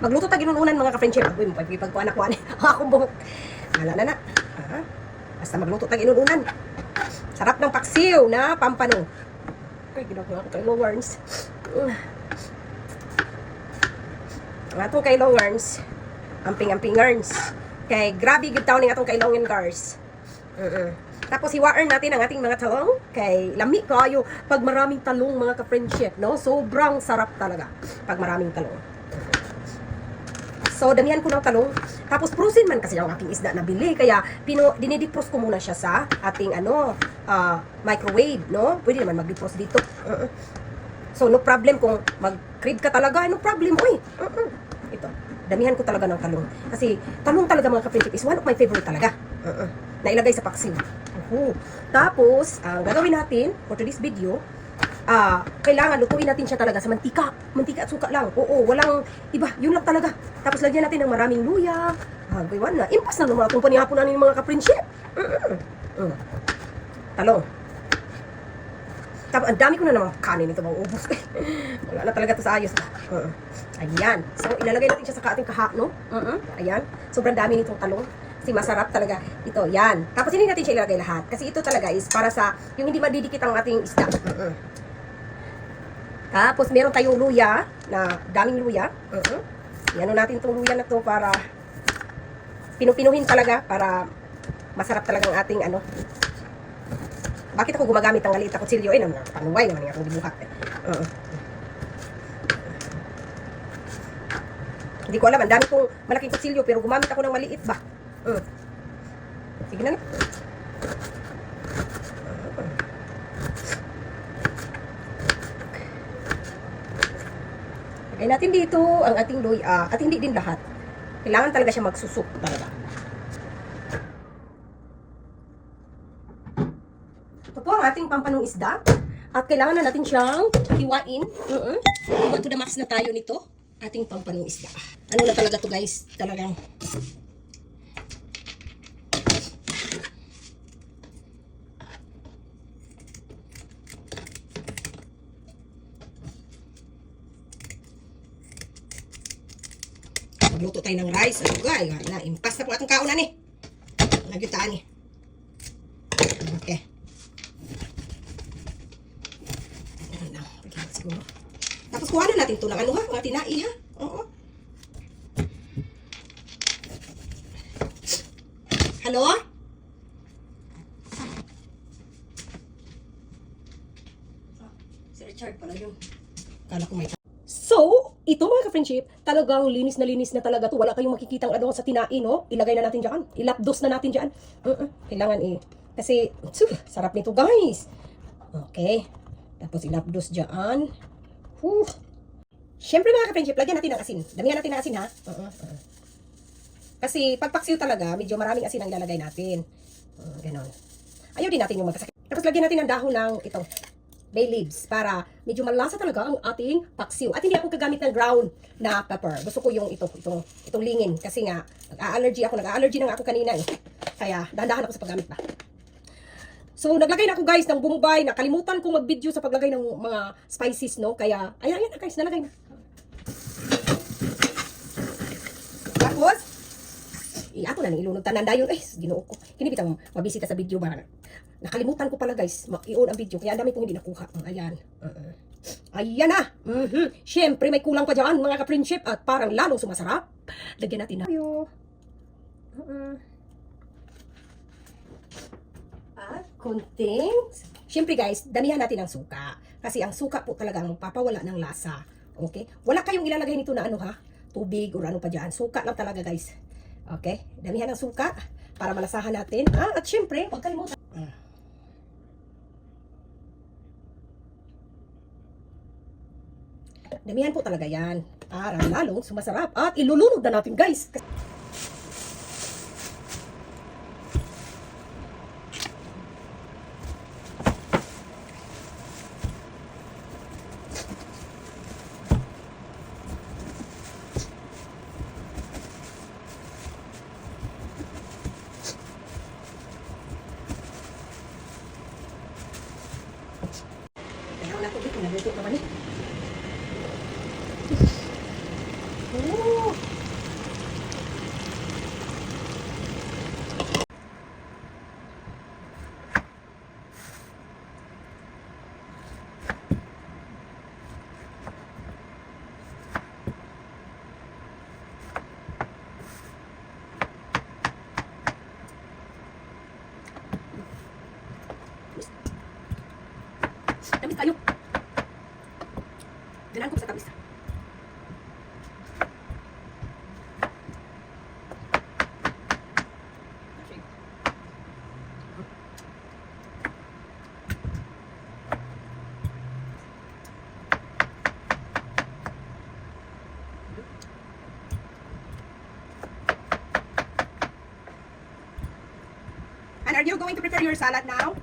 Magluto ta ginununan mga ka-friendship. Uy, pagpagpuan ako ani. Akong buhok. Wala na. Ha? Basta magluto ta ginununan. Sarap ng paksiw na pampano. Ay, ginagawa ko kay Lawrence. Ang atong kay Lawrence. Amping-ampingers. Kay grabe gud taw ning atong kay Lawrence. Tapos hiwaan natin ang ating mga talong. Kay lami kayo pag maraming talong mga ka-friendship, no? Sobrang sarap talaga pag maraming talong. So, damihan ko ng talong. Tapos, frozen man kasi ang aking isda na bili. Kaya, dinidipros ko muna siya sa ating, microwave, no? Pwede naman mag-defrost dito. So, no problem kung mag-crib ka talaga. No problem, uy. Ito. Damihan ko talaga ng talong. Kasi, talong talaga mga ka-friendship is one of my favorite talaga. Nailagay sa paksiw. Tapos, ang gagawin natin for today's video, kailangan lutuin natin siya talaga sa mantika. Mantika at suka lang. Oo, walang iba. Yun lang talaga. Tapos lagyan natin ng maraming luya. Gawin na. Impas na naman itong panihapon natin ng mga ka-friendship. Talong. Tapos, ang dami ko na naman kanin ito. Maubos. Wala na talaga ito sa ayos. Ayan. So, ilalagay natin siya sa ating kaha, no? Ayan. Sobrang dami nitong talong. Kasi masarap talaga ito. Yan. Tapos hindi natin siya ilalagay lahat. Kasi ito talaga is para sa yung hindi madidikit ang ating isda. Tapos meron tayong luya na daming luya. Yan natin itong luya na to para pinupinuhin talaga para masarap talaga ang ating ano. Bakit ako gumagamit ng maliit na kutsilyo? Panuway naman yung akong dibuhat. Hindi ko alam. Ang dami kong malaking kutsilyo pero gumamit ako ng maliit ba? Sige na. Lagay natin dito ang ating luya at hindi din lahat. Kailangan talaga siya magsusok talaga. Ito po ang ating pampanong isda at kailangan na natin siyang hiwain. Iwa to the max na tayo nito. Ating pampanong isda. Ano na talaga to guys? Talagang magluto tayo ng rice. Ano guys? Impas na po atong kaunan eh. Nagyutaan eh. Okay. Ano lang. Siguro. Tapos kuha na natin ito ng ano ha? Mga tinai ha? Oo. Hello? Si Richard pala yun. Kala ko may... So, ito mga ka-friendship, talagang linis na talaga to. Wala kayong makikitang ano sa tinai, no? Ilagay na natin dyan. Ilapdos na natin dyan. Kailangan eh. Kasi, sarap nito guys. Okay. Tapos ilapdos dyan. Siyempre mga ka-friendship, lagyan natin ng asin. Damihan natin ng asin ha. Kasi pagpaksiw talaga, medyo maraming asin ang ilalagay natin. Ganon. Ayaw din natin yung magkasakit. Tapos lagyan natin ng dahon ng itong bay leaves para medyo malasa talaga ang ating paksiw. At hindi ako gagamit ng ground na pepper. Gusto ko yung itong lingin. Kasi nga, nag-allergy na nga ako kanina eh. Kaya, dahan-dahan ako sa paggamit ba. So, naglagay na ako guys ng bombay. Nakalimutan kong mag-video sa paglagay ng mga spices, no? Kaya, ayan na guys, nalagay na. Tapos, ako na nang ilunod tanan dayon. Ginoo ko. Kinibitang mabisita sa video ba? Nakalimutan ko pala guys, i-on ang video. Kaya ang dami kong hindi nakuha. Ayan. Ayan na. Siyempre, may kulang pa dyan mga ka-friendship. At parang lalong sumasarap. Lagyan natin na. At konting. Siyempre guys, damihan natin ang suka. Kasi ang suka po talaga ang magpapawala ng lasa. Okay? Wala kayong ilalagay nito na ano ha? Tubig or ano pa dyan. Suka lang talaga guys. Okay? Damihan ng suka para malasahan natin. At siyempre, huwag kalimutan. Damihan po talaga yan para lalong sumasarap. At ilulunod na natin guys. Kaya wala tubig, naluto naman eh. Dinan ko sa tamis. And are you going to prepare your salad now?